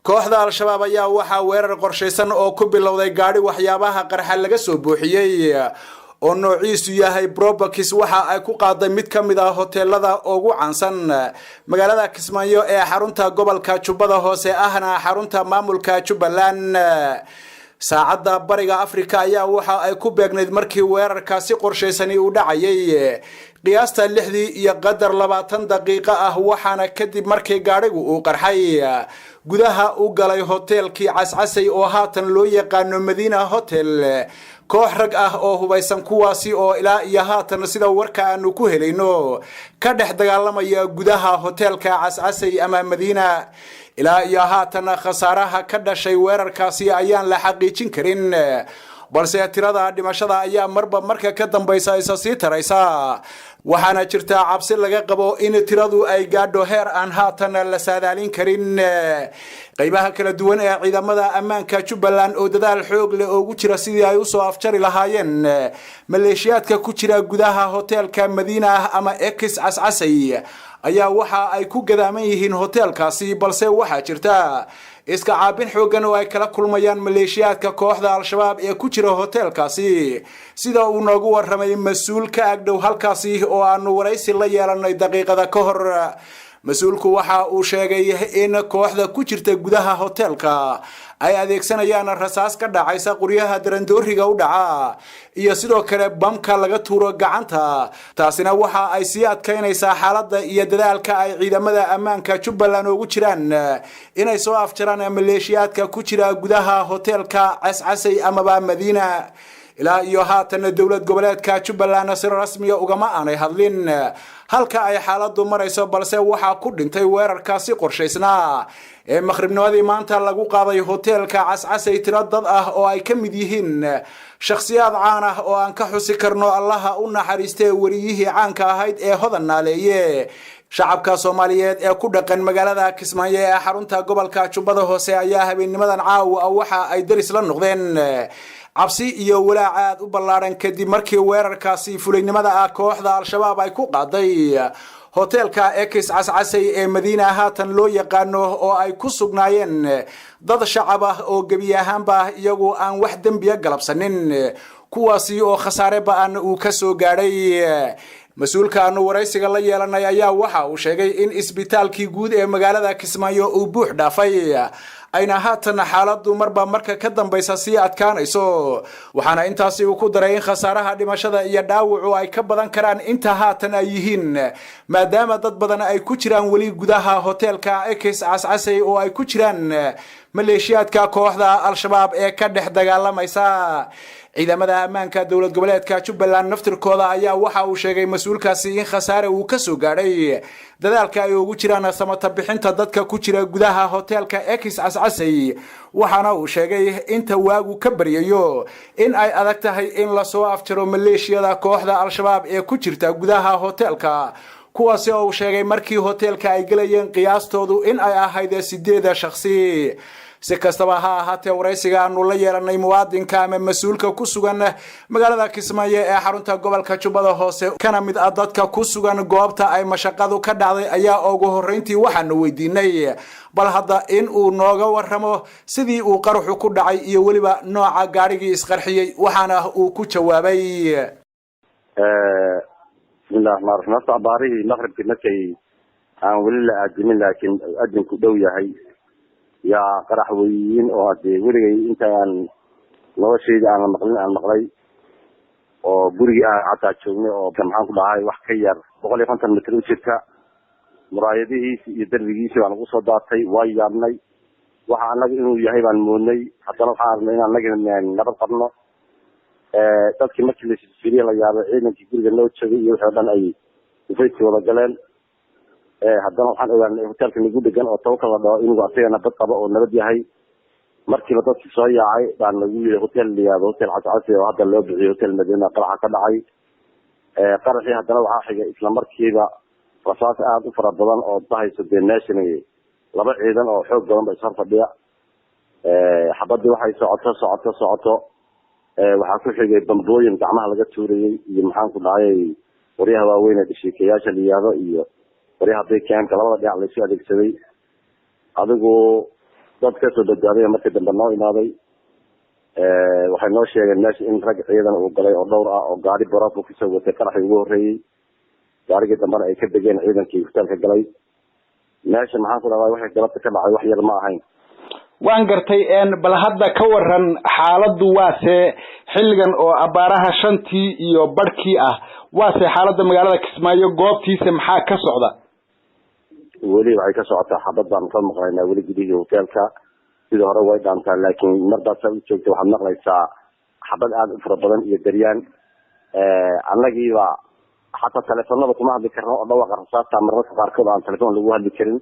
kooxda al-shabaab ayaa waxaa weerar qorshaysan oo ku bilowday gaari waxyaabaha qarxa laga soo buuxiyay oo noociisu yahay Probox waxa ay ku qaaday mid kamid ah hoteelada ugu caansan magaalada Kismaayo ee xarunta gobolka Jubbada Hoose ahna xarunta maamulka Jubbaland saacada bariga Afrika ayaa waxa ay ku beegneed markii weerarkaasi qorshaysan uu dhacayay qiyaasta 6 iyo qadar 20 daqiiqo ah waxaana kadib markii gaarigu uu qarxay gudaha u galay hoteelkii cascasay oo haatan loo yaqaan Madiina Hotel koox rag ah oo hubaysan kuwaasi oo ilaa iyo haatan sida warka aanu ku helayno ka dhex dagaalamaya gudaha hoteelka cascasay ama Madiina ilaa iyo haatan khasaaraha ka dhashay weerarkaasi ayaan la xaqiijin karin balse tirada dhimashada ayaa marka ka dambaysa sii taraysa waxaana jirta cabsi laga qabo in tiradu ay gaadho heer aan haatan la saadaalin karin qaybaha kala duwan ee ciidamada ammaanka Jubbaland oo dadaal xoog leh oo ugu jira sidii ay u soo afjari lahaayeen maleeshiyaadka ku jira gudaha hoteelka Madiina ama X cascasay ayaa waxa ay ku gadaaman yihiin hoteelkaasi balse waxa jirta iska caabin xoogan oo ay kala kulmayaan maleeshiyaadka kooxda al-shabaab ee ku jira hoteelkaasi sida uu noogu waramay mas'uul ka agdhow halkaasi oo aanu waraysi la yeelanay daqiiqada ka hor mas'uulku waxa uu sheegay in kooxda ku jirta gudaha hoteelka ay adeegsanayaan rasaas ka dhacaysa qoriyaha darandooriga u dhaca iyo sidoo kale bamka laga tuuro gacanta taasina waxa ay sii adkeynaysaa xaaladda iyo dadaalka ay ciidamada ammaanka Jubbaland ugu jiraan inay soo afjaraan maleeshiyaadka ku jira gudaha hoteelka cascasay ama Madiina ilaa iyo haatan dawlad goboleedka Jubbaland si rasmi ah ugama aanay hadlin halka ay xaaladdu marayso balse waxa ku dhintay weerarkaasi qorshaysnaa ee maqribnimadii maanta lagu qaaday hoteelka cascasay tiro dad ah oo ay kamid yihiin shakhsiyaad caan ah oo aan ka xusi karno allaha u naxariistay wariyihii caanka ahayd ee Hodan Naaleeye shacabka Soomaaliyeed ee ku dhaqan magaalada Kismaayo ee xarunta gobolka Jubbada Hoose ayaa habeennimadan caawa waxa ay daris la noqdeen cabsi iyo walaac u ballaaran kadib markii weerarkaasi fulinimada ah kooxda al-shabaab ay ku qaaday hoteelka X cascasay ee Madiina haatan loo yaqaano oo ay ku sugnaayeen dad shacab ah oo gabi ahaanba iyagu aan wax dambiya galabsanin kuwaasi oo khasaare ba'an uu ka soo gaaray mas'uulka aanu waraysiga la yeelanay ayaa waxa uu sheegay in isbitaalkii guud ee magaalada Kismaayo uu buux dhaafay ayna haatan xaaladdu marka ka dambaysa si adkaanayso waxaana intaasi uu ku daray in khasaaraha dhimashada iyo dhaawacu ay ka badan karaan inta haatan ay yihiin maadaama dad badan ay ku jiraan wali gudaha hoteelka X cascasay oo ay ku jiraan maleeshiyaadka kooxda al-shabaab ee ka dhex dagaalamaysa ciidamada ammaanka dawlad goboleedka Jubbaland naftirkooda ayaa waxa uu sheegay mas'uulkaasi in khasaare uu ka soo gaaray dadaalka ay ugu jiraan samata bixinta dadka ku jira gudaha hoteelka X cascasay waxaana uu sheegay inta waagu ka bariyayo in ay adag tahay in la soo afjaro maleeshiyada kooxda al-shabaab ee ku jirta gudaha hoteelka kuwaasi oo sheegay markii hoteelka ay galayeen qiyaastoodu in ay ahayd 8 shakhsi si kastaba ha ahaatee waraysiga aanu la yeelanay muwaadinka ama mas'uulka ku sugan magaalada Kismaayo ee xarunta gobolka Jubbada Hoose kana mid ah dadka ku sugan goobta ay mashaqadu ka dhacday ayaa ugu horeyntii waxaanu weydiinay bal hadda in uu nooga warramo sidii uu qarxu ku dhacay iyo waliba nooca gaarigii isqarxiyay waxaana uu ku jawaabay bismillaahi rahmaani rahiim sabaarihi maqribkii markay aan wali la aadimin laakiin adinku dhow yahay يا قرح وين أو هذي ورجع أنت عن نواشيد عن المقلي أو برجع عطا شغله أو كم حاول هاي وحكير بقول يفهم تنمتلو شركة مرايده يدرجي شو عن قصة داتي واي عملي وحنا إنه يهيب عن موني حتى لو حارنا إن لقينا من نبض قرنا تذكر مجلس السوري لا يعرف إن تقول جنود شيء يحضن أي وفيت ولا جلال haddana waxaan ogaanay hoteelka nagu degan oo tawakkal ah inuu asagana dad qaba oo nabad yahay markii la dadkii soo yaacay baan lagu yiri hotel liyaado hotel cascasay oo hadda loo bixiyo hotel Madiina qaraxa ka dhacay qaraxii haddana waxa xigay isla markiiba rasaas aad u fara badan oo tahayso national laba ciidan oo xoog badan bay sar fadhiya xabadii waxay socoto waxa ku xigay bambooyin gacmaha laga tuurayay iyo maxaan ku dhacay wariyaha waaweyn ee shirkadayaasha liyaado iyo wariyaha bay keen labada dhinac la soo adeegsaday adigu dad ka soo badbaaday markii dambe noo imaaday waxay noo sheegeen meesha in rag ciidan uu galay oo dhowr ah oo gaari baraafo ku soo watay qaraxii ugu horreeyay gaarigii dambena ay ka degeen ciidankii hotelka galay meesha maxaan ku dhahay waxay galabta ka dhacay wax yar ma ahayn waan gartay bal hadda ka waran xaaladdu waase xilligan oo abaaraha 5 iyo barkii ah waase xaaladda magaalada Kismaayo goobtiisa maxaa ka socda weli waxay ka socotaa xabad baan ka maqlaynaa weli gudihii hotelka sidoo hore way dhaantaa laakiin mardaas u joogtay waxaad maqlaysaa xabad aad u fara badan iyo daryaan annagiiba xataa telefoonada kuma hadli karno oo dhawaaqa rasaasta mararka qaarkood aan telefoon lagu hadli karin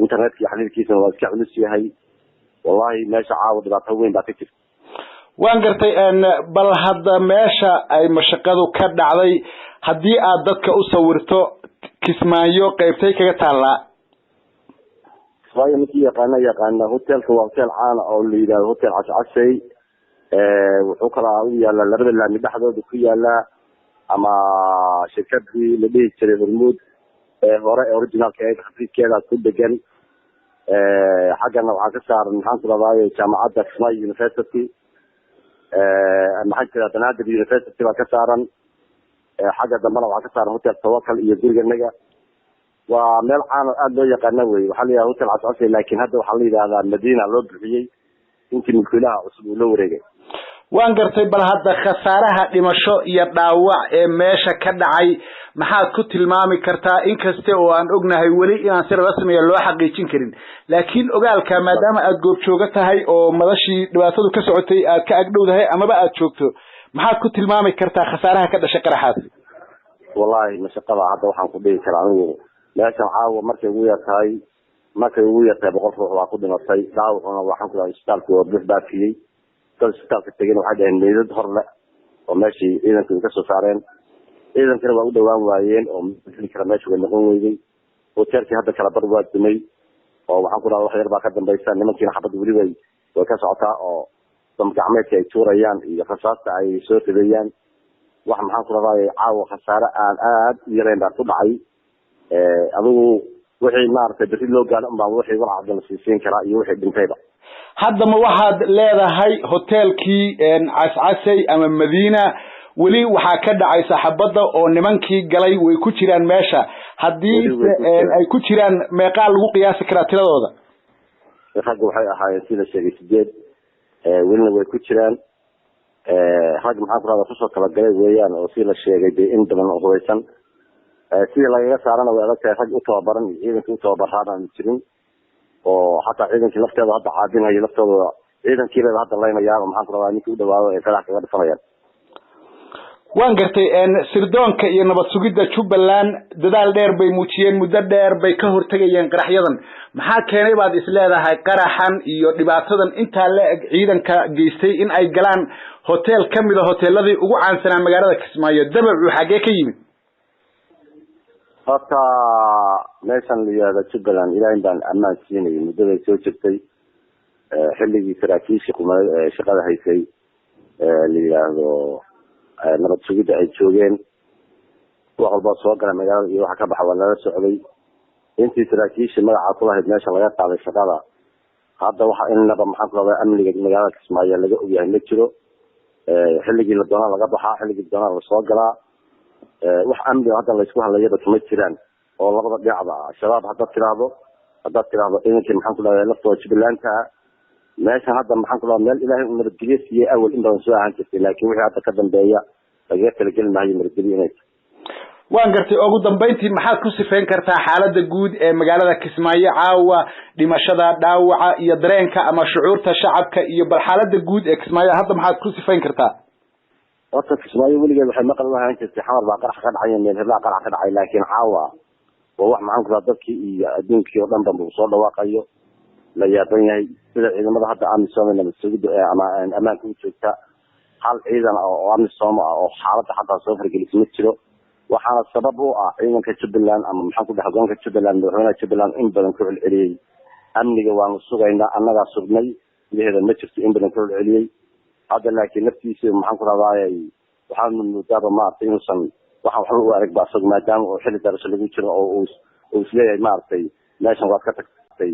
internetka xiriirkiisa waa iska culus yahay wallahi meesha caawa dhibaato weyn baa ka jirta waan gartay bal hadda meesha ay mashaqadu ka dhacday haddii aad dadka u sawirto Kismaayo qaybtay kaga taalaa Kismaayo markii yaqaana hotelka waa hotel caan oo la yiraahdo hotel Cascasay wuxuu kala u yaala labada laami dhexdooda ku yaala ama shirkadii la dhihi jiray Hormuud hore originalka ee xafiiskeeda ku degan xagana waxa ka saaran maxaan ku leeyahay jaamacadda Kismaayo University maxaa jira Banaadir University baa ka saaran xagga dambana waxa ka saaran hotel Tawakal iyo guriganaga waa meel caan aad loo yaqaan way waxa la yiraahdaa hotel Cascasay laakiin hadda waxa la yiraahdaa Madiina loo bixiyay intii mulkiilaha cusub loo wareegay waan gartay bal hadda khasaaraha dhimasho iyo dhaawac ee meesha ka dhacay maxaad ku tilmaami kartaa inkasta oo aan ognahay wali inaan si rasmi ah loo xaqiijin karin laakiin ogaalka maadaama aad goob jooga tahay oo madashii dhibaatadu ka socotay aad ka agdhowdahay amaba aad joogto maxaad ku tilmaami kartaa khasaaraha ka dhashay qaraxaasi wallahi mashaqada hadda waxaan ku dhigi karaa anigu meeshan caawa markay ugu yartahay 100 ruux waa ku dhimatay dhaawacuna waxaan ku dhahay isbitaalka oo buux baafiyay isbitaalka tegin waxay dhaheen meedad horle oo meeshii ciidanku ka soo saareen ciidankana waa u dhawaan waayeen oo meel kale meesha way noqon weeyay hotelkii hadda kala bar waa dumay oo waxaan ku dhahay wax yar baa ka dambaysa nimankiina xabad weli way ka socotaa oo gacmeedka ay tuurayaan iyo rasaasta ay soo ridayaan wax maxaan ku dhahay caawa khasaare aad u yareen baa ku dhacay adigu wixii maartay bari loo gaalo baa wixii walacad la siisiin karaa iyo wixii dhintayba hadda ma waxaad leedahay hotelkii Cascasay ama Madiina weli waxa ka dhacay saxaabada oo nimankii galay way ku jiraan meesha hadii ay ku jiraan meeqa lagu qiyaasi karaa tiradooda rag waxay ahaayeen sida sheegay 8 welina way ku jiraan rag maxaa ku raada soo kala galay weeyaan oo si la sheegay in badan oo hoysan sidii laga saarana way adag tahay rag u tababaran ciidanka u tababaran jirin oo hatta ciidanka lafteeda hadda caadinaya laftooda ciidankiiba hadda leeyahay maxaan ku rabaa ninka u dhawaado ee farax kaga dhafanayaan waan gartay sirdoonka iyo nabad sugidda Jubbaland dadaal dheer bay muujiyeen muddo dheer bay ka hortagayeen qaraxyadan maxaa keenay baad is leedahay qaraxan iyo dhibaatadan inta la eg ciidanka geystay in ay galaan hotel kamid ah hoteeladii ugu caansanaa magaalada Kismaayo dabacu xagee ka yimid hata meeshan liyaada Jubbaland ilaa intaan ammaan siinay muddada soo jirtay xilligii saraakiisha shaqada haysay liyaado nabad sugidda ay joogeen wax walba soo galay magaalada iyo waxa ka baxay waa la socday intii saraakiisha magaca ku lahayd meesha laga qaaday shaqada hadda waxa in naba maxaan ku rabaa amniga magaalada Kismaayo laga ogyahay ma jiro xilligii la doonaa laga baxaa xilligii doonaa la soo galaa wax amni hadda la isku halayo kuma jiraan oo labada dhinac shabaab hadda tiraado inkii maxaan ku leeyahay laftooda Jubbaland meesha hadda maxaan ku leeyahay meel ilaahay uu nabadgeliyo siiyay awal in badan soo ahaan jirtay laakiin wixii hadda ka dambeeya laga kala gelin maayo nabadgeliyo inay waan gartay ugu dambeyntii maxaad ku sifeyn kartaa xaaladda guud ee magaalada Kismaayo caawa dhimashada dhaawaca iyo dareenka ama shucuurta shacabka iyo bal xaaladda guud ee Kismaayo hadda maxaad ku sifeyn kartaa wata Kismaayo weligeed waxay maqal lahayn jirtay xamar baa qarax ka dhacay meel hebla qarax ka dhacay laakiin caawa waa wax maxaan ku leeyahay dadkii iyo adduunkii oo dhan baa soo dhawaaqayo la yaaban yahay sida ciidamada hadda AMISOM nabad sugidda ama amaanka u joogta hal ciidan oo AMISOM oo xaaladda hadda soo fargelisay ma jiro waxaana sabab u ah ciidanka Jubbaland ama maxaan ku dhahay gobolka Jubbaland madaxweynaha Jubbaland in badan ku celceliyay amniga waanu sugaynaa annaga sugnay leeyahay ma jirto in badan ku celceliyay hadda laakiin naftiisa maxaan ku raadayay waxaan muddo ma artay inuusan wax u arag baasag maadaama oo xilli darasho lagu jiro oo uu isleeyahay ma artay meeshan waad ka tagtay